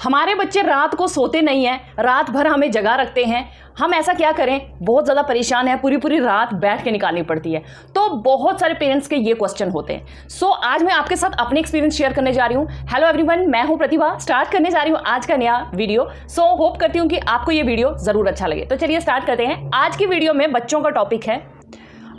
हमारे बच्चे रात को सोते नहीं हैं, रात भर हमें जगा रखते हैं। हम ऐसा क्या करें? बहुत ज़्यादा परेशान है, पूरी पूरी रात बैठ के निकालनी पड़ती है। तो बहुत सारे पेरेंट्स के ये क्वेश्चन होते हैं। सो आज मैं आपके साथ अपने एक्सपीरियंस शेयर करने जा रही हूँ। हेलो एवरीवन, मैं हूँ प्रतिभा। स्टार्ट करने जा रही हूँ आज का नया वीडियो। सो होप करती हूँ कि आपको ये वीडियो ज़रूर अच्छा लगे। तो चलिए स्टार्ट करते हैं। आज की वीडियो में बच्चों का टॉपिक है,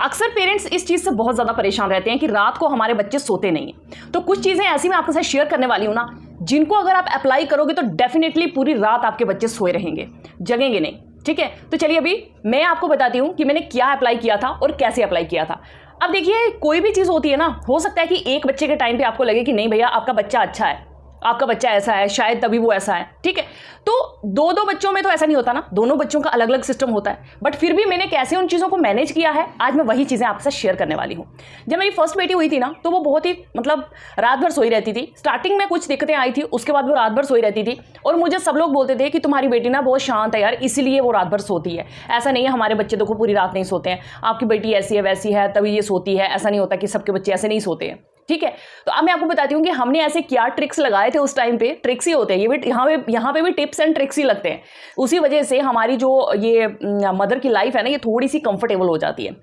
अक्सर पेरेंट्स इस चीज़ से बहुत ज़्यादा परेशान रहते हैं कि रात को हमारे बच्चे सोते नहीं हैं। तो कुछ चीज़ें ऐसी मैं आपके साथ शेयर करने वाली हूँ ना, जिनको अगर आप अप्लाई करोगे तो डेफिनेटली पूरी रात आपके बच्चे सोए रहेंगे, जगेंगे नहीं। ठीक है, तो चलिए अभी मैं आपको बताती हूँ कि मैंने क्या अप्लाई किया था और कैसे अप्लाई किया था। अब देखिए, कोई भी चीज़ होती है ना, हो सकता है कि एक बच्चे के टाइम पे आपको लगे कि नहीं भैया आपका बच्चा अच्छा है, आपका बच्चा ऐसा है, शायद तभी वो ऐसा है। ठीक है, तो दो बच्चों में तो ऐसा नहीं होता ना, दोनों बच्चों का अलग अलग सिस्टम होता है। बट फिर भी मैंने कैसे उन चीज़ों को मैनेज किया है, आज मैं वही चीज़ें आपसे शेयर करने वाली हूँ। जब मेरी फर्स्ट बेटी हुई थी ना, तो वो बहुत ही रात भर सोई रहती थी। स्टार्टिंग में कुछ दिक्कतें आई थी, उसके बाद वो रात भर सोई रहती थी। और मुझे सब लोग बोलते थे कि तुम्हारी बेटी ना बहुत शांत है यार, इसलिए वो रात भर सोती है। ऐसा नहीं है, हमारे बच्चे देखो पूरी रात नहीं सोते हैं, आपकी बेटी ऐसी है वैसी है तभी ये सोती है। ऐसा नहीं होता कि सबके बच्चे ऐसे नहीं सोते हैं। ठीक है, तो अब मैं आपको बताती हूँ कि हमने ऐसे क्या ट्रिक्स लगाए थे उस टाइम पे। ट्रिक्स ही होते हैं ये भी, यहाँ पे भी टिप्स एंड ट्रिक्स ही लगते हैं। उसी वजह से हमारी जो ये मदर की लाइफ है ना, ये थोड़ी सी कंफर्टेबल हो जाती है।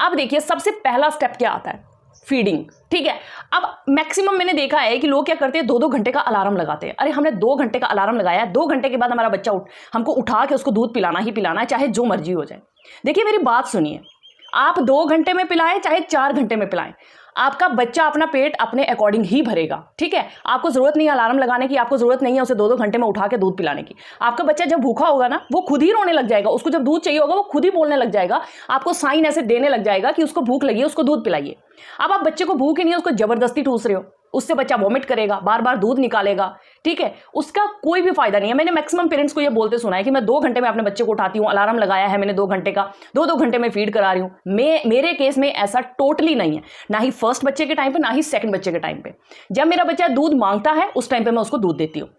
अब देखिए, सबसे पहला स्टेप क्या आता है? फीडिंग। ठीक है, अब मैक्सिमम मैंने देखा है कि लोग क्या करते हैं, 2-2 घंटे का अलार्म लगाते हैं। अरे हमने 2 घंटे का अलार्म लगाया है, 2 घंटे के बाद हमारा बच्चा हमको उठा के उसको दूध पिलाना ही पिलाना है, चाहे जो मर्जी हो जाए। देखिए मेरी बात सुनिए, आप 2 घंटे में पिलाएं चाहे 4 घंटे में पिलाएं, आपका बच्चा अपना पेट अपने अकॉर्डिंग ही भरेगा। ठीक है, आपको जरूरत नहीं है अलार्म लगाने की, आपको जरूरत नहीं है उसे 2-2 घंटे में उठा के दूध पिलाने की। आपका बच्चा जब भूखा होगा ना, वो खुद ही रोने लग जाएगा। उसको जब दूध चाहिए होगा वो खुद ही बोलने लग जाएगा, आपको साइन ऐसे देने लग जाएगा कि उसको भूख लगी है, उसको दूध पिलाइए। अब आप बच्चे को भूख ही नहीं है, उसको जबरदस्ती ठूस रहे हो, उससे बच्चा वॉमिट करेगा, बार बार दूध निकालेगा। ठीक है, उसका कोई भी फायदा नहीं है। मैंने मैक्सिमम पेरेंट्स को ये बोलते सुना है कि मैं 2 घंटे में अपने बच्चे को उठाती हूँ, अलार्म लगाया है मैंने 2 घंटे का, 2-2 घंटे में फीड करा रही हूँ। मेरे केस में ऐसा टोटली नहीं है, ना ही फर्स्ट बच्चे के टाइम पे, ना ही सेकंड बच्चे के टाइम पे। जब मेरा बच्चा दूध मांगता है उस टाइम पे मैं उसको दूध देती हूँ।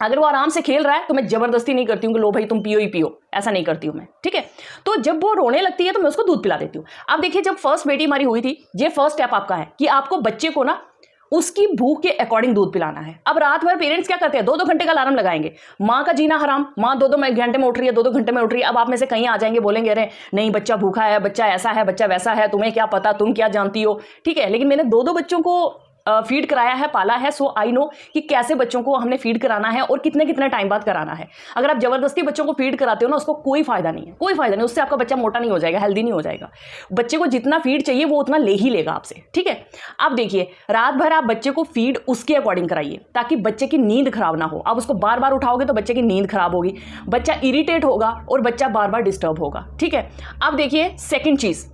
अगर वो आराम से खेल रहा है तो मैं जबरदस्ती नहीं करती हूँ कि लो भाई तुम पियो ही पियो, ऐसा नहीं करती हूँ मैं। ठीक है, तो जब वो रोने लगती है तो मैं उसको दूध पिला देती हूँ। अब देखिए, जब फर्स्ट बेटी हमारी हुई थी, ये फर्स्ट स्टेप आपका है कि आपको बच्चे को ना उसकी भूख के अकॉर्डिंग दूध पिलाना है। अब रात भर पेरेंट्स क्या करते हैं, 2-2 घंटे का अलार्म लगाएंगे। माँ का जीना हराम, माँ 2-2 घंटे में उठ रही है, 2-2 घंटे में उठ रही है। अब आप में से कहीं आ जाएंगे, बोलेंगे अरे नहीं बच्चा भूखा है, बच्चा ऐसा है, बच्चा वैसा है, तुम्हें क्या पता, तुम क्या जानती हो। ठीक है, लेकिन मैंने 2-2 बच्चों को फीड कराया है, पाला है, सो आई नो कि कैसे बच्चों को हमने फीड कराना है और कितने कितने टाइम बाद कराना है। अगर आप जबरदस्ती बच्चों को फीड कराते हो ना, उसको कोई फायदा नहीं है, कोई फायदा नहीं। उससे आपका बच्चा मोटा नहीं हो जाएगा, हेल्दी नहीं हो जाएगा। बच्चे को जितना फीड चाहिए वो उतना ले ही लेगा आपसे। ठीक है, अब देखिए, रात भर आप बच्चे को फीड उसके अकॉर्डिंग कराइए ताकि बच्चे की नींद खराब ना हो। अब उसको बार बार उठाओगे तो बच्चे की नींद खराब होगी, बच्चा इरिटेट होगा और बच्चा बार बार डिस्टर्ब होगा। ठीक है, अब देखिए सेकेंड चीज,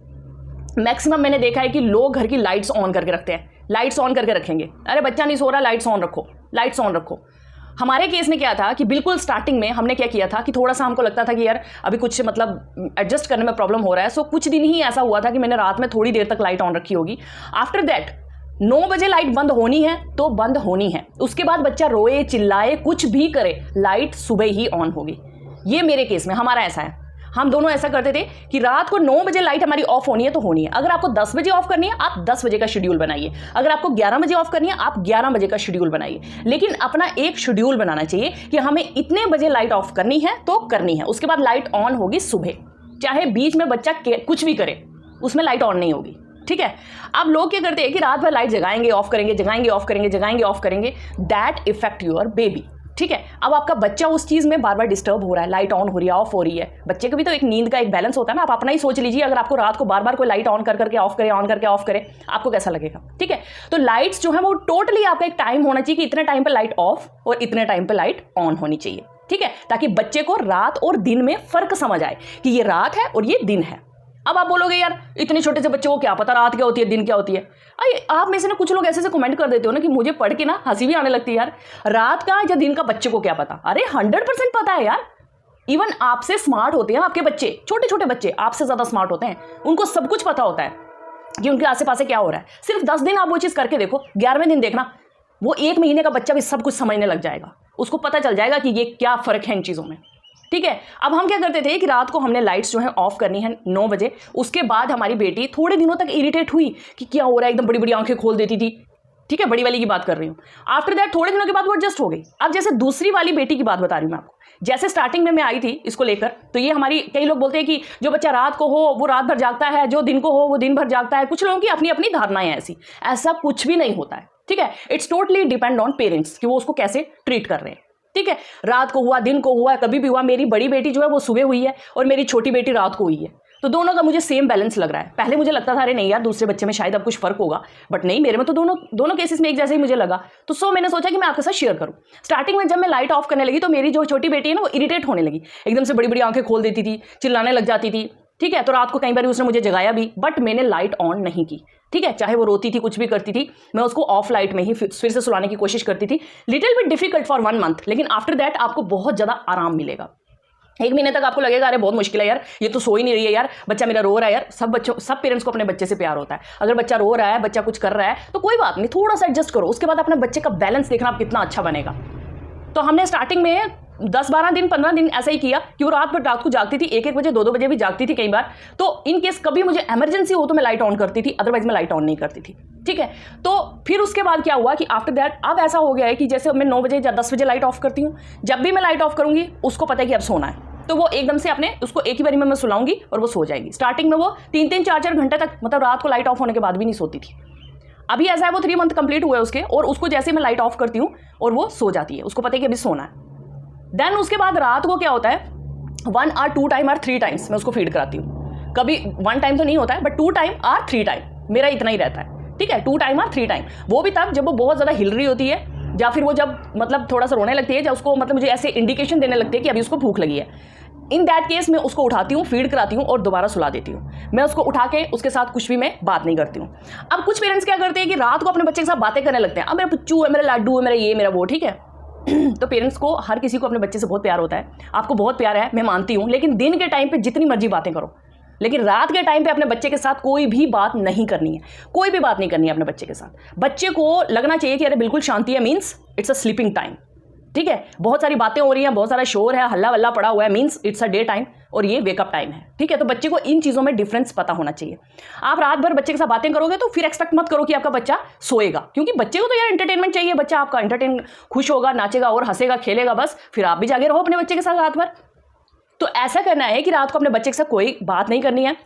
मैक्सिमम मैंने देखा है कि लोग घर की लाइट्स ऑन करके रखते हैं। लाइट्स ऑन करके रखेंगे, अरे बच्चा नहीं सो रहा, लाइट्स ऑन रखो, लाइट्स ऑन रखो। हमारे केस में क्या था कि बिल्कुल स्टार्टिंग में हमने क्या किया था कि थोड़ा सा हमको लगता था कि यार अभी कुछ एडजस्ट करने में प्रॉब्लम हो रहा है। सो कुछ दिन ही ऐसा हुआ था कि मैंने रात में थोड़ी देर तक लाइट ऑन रखी होगी। आफ्टर दैट 9 बजे लाइट बंद होनी है तो बंद होनी है। उसके बाद बच्चा रोए चिल्लाए कुछ भी करे, लाइट सुबह ही ऑन होगी। ये मेरे केस में हमारा ऐसा है। हम दोनों ऐसा करते थे कि रात को 9 बजे लाइट हमारी ऑफ होनी है तो होनी है। अगर आपको 10 बजे ऑफ करनी है आप 10 बजे का शेड्यूल बनाइए, अगर आपको 11 बजे ऑफ करनी है आप 11 बजे का शेड्यूल बनाइए। लेकिन अपना एक शेड्यूल बनाना चाहिए कि हमें इतने बजे लाइट ऑफ करनी है तो करनी है, उसके बाद लाइट ऑन होगी सुबह। चाहे बीच में बच्चा कुछ भी करे, उसमें लाइट ऑन नहीं होगी। ठीक है, अब लोग क्या करते हैं कि रात भर लाइट जगाएंगे ऑफ करेंगे, जगाएंगे ऑफ करेंगे, जगाएंगे ऑफ करेंगे। That effect your baby. ठीक है, अब आपका बच्चा उस चीज में बार बार डिस्टर्ब हो रहा है, लाइट ऑन हो रही है, ऑफ हो रही है। बच्चे को भी तो एक नींद का एक बैलेंस होता है ना। आप अपना ही सोच लीजिए, अगर आपको रात को बार बार कोई लाइट ऑन करके ऑफ करे, ऑन करके ऑफ करे, आपको कैसा लगेगा। ठीक है, तो लाइट्स जो है वो टोटली आपका एक टाइम होना चाहिए कि इतने टाइम पे लाइट ऑफ और इतने टाइम पे लाइट ऑन होनी चाहिए। ठीक है, ताकि बच्चे को रात और दिन में फर्क समझ आए कि ये रात है और ये दिन है। अब आप बोलोगे यार इतने छोटे से बच्चे को क्या पता रात क्या होती है दिन क्या होती है। आप में से ना कुछ लोग ऐसे कमेंट कर देते हो ना कि मुझे पढ़ के ना हंसी भी आने लगती है यार, रात का या दिन का बच्चे को क्या पता। अरे 100% पता है यार। इवन आपसे स्मार्ट होते हैं आपके बच्चे, छोटे छोटे बच्चे आपसे ज्यादा स्मार्ट होते हैं, उनको सब कुछ पता होता है कि उनके आसे पासे क्या हो रहा है। सिर्फ 10 दिन आप वो चीज करके देखो, 11वें दिन देखना वो 1 महीने का बच्चा भी सब कुछ समझने लग जाएगा, उसको पता चल जाएगा कि ये क्या फर्क है इन चीजों में। ठीक है, अब हम क्या करते थे कि रात को हमने लाइट्स जो है ऑफ करनी है 9 बजे। उसके बाद हमारी बेटी थोड़े दिनों तक इरिटेट हुई कि क्या हो रहा है, एकदम बड़ी बड़ी आंखें खोल देती थी। ठीक है, बड़ी वाली की बात कर रही हूँ। आफ्टर दैट थोड़े दिनों के बाद वो एडजस्ट हो गई। अब जैसे दूसरी वाली बेटी की बात बता रही हूँ मैं आपको। जैसे स्टार्टिंग में मैं आई थी इसको लेकर, तो ये हमारी, कई लोग बोलते हैं कि जो बच्चा रात को हो वो रात भर जागता है, जो दिन को हो वो दिन भर जागता है। कुछ लोगों की अपनी अपनी धारणाएं हैं ऐसी, ऐसा कुछ भी नहीं होता है। ठीक है, it's totally depend on parents कि वो उसको कैसे ट्रीट कर रहे हैं। ठीक है, रात को हुआ, दिन को हुआ, कभी भी हुआ। मेरी बड़ी बेटी जो है वो सुबह हुई है और मेरी छोटी बेटी रात को हुई है, तो दोनों का मुझे सेम बैलेंस लग रहा है। पहले मुझे लगता था अरे नहीं यार दूसरे बच्चे में शायद अब कुछ फर्क होगा, बट नहीं, मेरे में तो दोनों केसेस में एक जैसे ही मुझे लगा। तो मैंने सोचा कि मैं आपके साथ शेयर करूं। स्टार्टिंग में जब मैं लाइट ऑफ करने लगी तो मेरी जो छोटी बेटी है ना वो इरिटेट होने लगी, एकदम से बड़ी बड़ी आंखें खोल देती थी, चिल्लाने लग जाती थी। ठीक है, तो रात को कई बार उसने मुझे जगाया भी, बट मैंने लाइट ऑन नहीं की। ठीक है, चाहे वो रोती थी, कुछ भी करती थी, मैं उसको ऑफ लाइट में ही फिर से सुलाने की कोशिश करती थी। Little bit difficult for 1 month, लेकिन आफ्टर दैट आपको बहुत ज़्यादा आराम मिलेगा। 1 महीने तक आपको लगेगा अरे बहुत मुश्किल है यार, ये तो सो ही नहीं रही है यार, बच्चा मेरा रो रहा है यार। सब पेरेंट्स को अपने बच्चे से प्यार होता है। अगर बच्चा रो रहा है, बच्चा कुछ कर रहा है, तो कोई बात नहीं, थोड़ा सा एडजस्ट करो। उसके बाद अपने बच्चे का बैलेंस देखना आप कितना अच्छा बनेगा। तो हमने स्टार्टिंग में 10-12 दिन 15 दिन ऐसा ही किया कि वो रात को जागती थी, 1-1 बजे 2-2 बजे भी जागती थी कई बार। तो इन केस कभी मुझे इमरजेंसी हो तो मैं लाइट ऑन करती थी, अदरवाइज मैं लाइट ऑन नहीं करती थी। ठीक है, तो फिर उसके बाद क्या हुआ कि आफ्टर दैट अब ऐसा हो गया है कि जैसे मैं 9 बजे या 10 बजे लाइट ऑफ करती हूँ, जब भी मैं लाइट ऑफ करूंगी उसको पता है कि अब सोना है, तो वो एकदम से अपने उसको एक ही बारी में मैं सुलाऊंगी और वो सो जाएगी। स्टार्टिंग में वो 3-3 4-4 घंटे तक, मतलब रात को लाइट ऑफ होने के बाद भी नहीं सोती थी। अभी ऐसा है वो 3 मंथ कंप्लीट हुए उसके, और उसको जैसे मैं लाइट ऑफ करती हूँ और वो सो जाती है, उसको पता है कि अभी सोना है। देन उसके बाद रात को क्या होता है, 1 or 2 टाइम और 3 टाइम्स मैं उसको फीड कराती हूँ। कभी 1 टाइम तो नहीं होता है, बट 2 टाइम और 3 टाइम मेरा इतना ही रहता है। ठीक है, 2 टाइम और 3 टाइम, वो भी तब जब वो बहुत ज़्यादा हिल रही होती है, या फिर वो जब मतलब थोड़ा सा रोने लगती है, या उसको मतलब मुझे ऐसे इंडिकेशन देने लगती है कि अभी उसको भूख लगी है। इन दैट केस मैं उसको उठाती हूँ, फीड कराती हूँ और दोबारा सुला देती हूँ। मैं उसको उठा के उसके साथ कुछ भी मैं बात नहीं करती हूँ। अब कुछ पेरेंट्स क्या करते हैं कि रात को अपने बच्चे के साथ बातें करने लगते हैं, अब मेरा पुच्चू है, मेरा लाडू है, मेरा ये मेरा वो। ठीक है, तो पेरेंट्स को, हर किसी को अपने बच्चे से बहुत प्यार होता है। आपको बहुत प्यार है, मैं मानती हूँ, लेकिन दिन के टाइम पे जितनी मर्जी बातें करो, लेकिन रात के टाइम पे अपने बच्चे के साथ कोई भी बात नहीं करनी है। कोई भी बात नहीं करनी है अपने बच्चे के साथ। बच्चे को लगना चाहिए कि अरे बिल्कुल शांति है, means it's a sleeping time. ठीक है, बहुत सारी बातें हो रही हैं, बहुत सारा शोर है, हल्ला वल्ला पड़ा हुआ है, means it's a day time और ये वेकअप टाइम है। ठीक है, तो बच्चे को इन चीज़ों में डिफरेंस पता होना चाहिए। आप रात भर बच्चे के साथ बातें करोगे तो फिर एक्सपेक्ट मत करो कि आपका बच्चा सोएगा, क्योंकि बच्चे को तो यार एंटरटेनमेंट चाहिए। बच्चा आपका एंटरटेन, खुश होगा, नाचेगा और हंसेगा, खेलेगा, बस फिर आप भी जागे रहो अपने बच्चे के साथ रात भर। तो ऐसा करना है कि रात को अपने बच्चे के साथ कोई बात नहीं करनी है,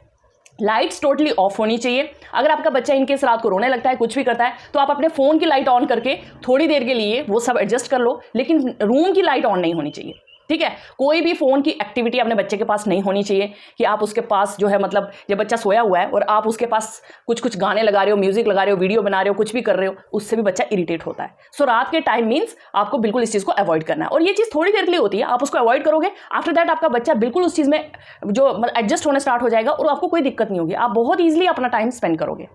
लाइट्स टोटली ऑफ होनी चाहिए। अगर आपका बच्चा इनकेस रात को रोने लगता है, कुछ भी करता है, तो आप अपने फ़ोन की लाइट ऑन करके थोड़ी देर के लिए वो सब एडजस्ट कर लो, लेकिन रूम की लाइट ऑन नहीं होनी चाहिए। ठीक है, कोई भी फ़ोन की एक्टिविटी अपने बच्चे के पास नहीं होनी चाहिए कि आप उसके पास जो है, मतलब जब बच्चा सोया हुआ है और आप उसके पास कुछ गाने लगा रहे हो, म्यूजिक लगा रहे हो, वीडियो बना रहे हो, कुछ भी कर रहे हो, उससे भी बच्चा इरिटेट होता है। सो रात के टाइम मीन्स आपको बिल्कुल इस चीज़ को अवॉइड करना है, और ये चीज़ थोड़ी देर के लिए होती है, आप उसको अवॉइड करोगे, आफ्टर दैट आपका बच्चा बिल्कुल उस चीज़ में जो एडजस्ट होने स्टार्ट हो जाएगा और आपको कोई दिक्कत नहीं होगी, आप बहुत ईजिली अपना टाइम स्पेंड करोगे।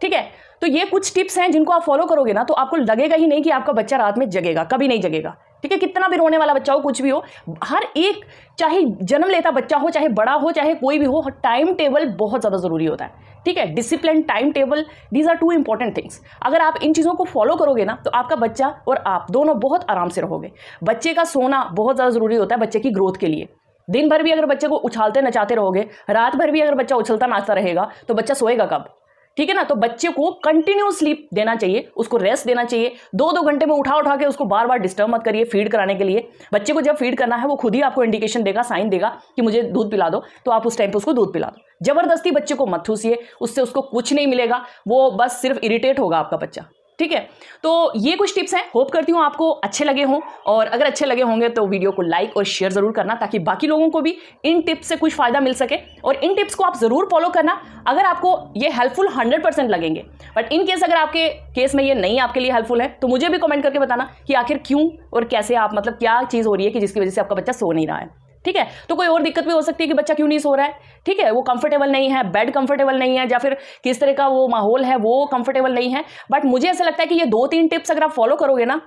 ठीक है, तो ये कुछ टिप्स हैं जिनको आप फॉलो करोगे ना, तो आपको लगेगा ही नहीं कि आपका बच्चा रात में जगेगा, कभी नहीं जगेगा। ठीक है, कितना भी रोने वाला बच्चा हो, कुछ भी हो, हर एक, चाहे जन्म लेता बच्चा हो, चाहे बड़ा हो, चाहे कोई भी हो, टाइम टेबल बहुत ज़्यादा ज़रूरी होता है। ठीक है, discipline, time table, these are 2 important things. अगर आप इन चीज़ों को फॉलो करोगे ना, तो आपका बच्चा और आप दोनों बहुत आराम से रहोगे। बच्चे का सोना बहुत ज़्यादा ज़रूरी होता है बच्चे की ग्रोथ के लिए। दिन भर भी अगर बच्चे को उछालते नचाते रहोगे, रात भर भी अगर बच्चा उछलता नाचता रहेगा, तो बच्चा सोएगा कब? ठीक है ना, तो बच्चे को कंटिन्यू स्लीप देना चाहिए, उसको रेस्ट देना चाहिए। 2-2 घंटे में उठा के उसको बार बार डिस्टर्ब मत करिए फीड कराने के लिए। बच्चे को जब फीड करना है वो खुद ही आपको इंडिकेशन देगा, साइन देगा कि मुझे दूध पिला दो, तो आप उस टाइम पे उसको दूध पिला दो। जबरदस्ती बच्चे को मत ठूसिए, उससे उसको कुछ नहीं मिलेगा, वो बस सिर्फ इरिटेट होगा आपका बच्चा। ठीक है, तो ये कुछ टिप्स हैं, होप करती हूँ आपको अच्छे लगे हों, और अगर अच्छे लगे होंगे तो वीडियो को लाइक और शेयर जरूर करना, ताकि बाकी लोगों को भी इन टिप्स से कुछ फायदा मिल सके, और इन टिप्स को आप जरूर फॉलो करना अगर आपको ये हेल्पफुल 100% लगेंगे। बट इन केस अगर आपके केस में ये नहीं आपके लिए हेल्पफुल है, तो मुझे भी कमेंट करके बताना कि आखिर क्यों और कैसे आप, मतलब क्या चीज़ हो रही है कि जिसकी वजह से आपका बच्चा सो नहीं रहा है। ठीक है, तो कोई और दिक्कत भी हो सकती है कि बच्चा क्यों नहीं सो रहा है। ठीक है, वो कंफर्टेबल नहीं है, बेड कंफर्टेबल नहीं है, या फिर किस तरह का वो माहौल है वो कंफर्टेबल नहीं है। बट मुझे ऐसा लगता है कि ये 2-3 टिप्स अगर आप फॉलो करोगे ना,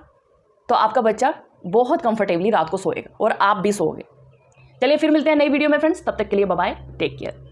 तो आपका बच्चा बहुत कंफर्टेबली रात को सोएगा और आप भी सोओगे। चलिए फिर मिलते हैं नई वीडियो में फ्रेंड्स, तब तक के लिए बाय बाय, टेक केयर।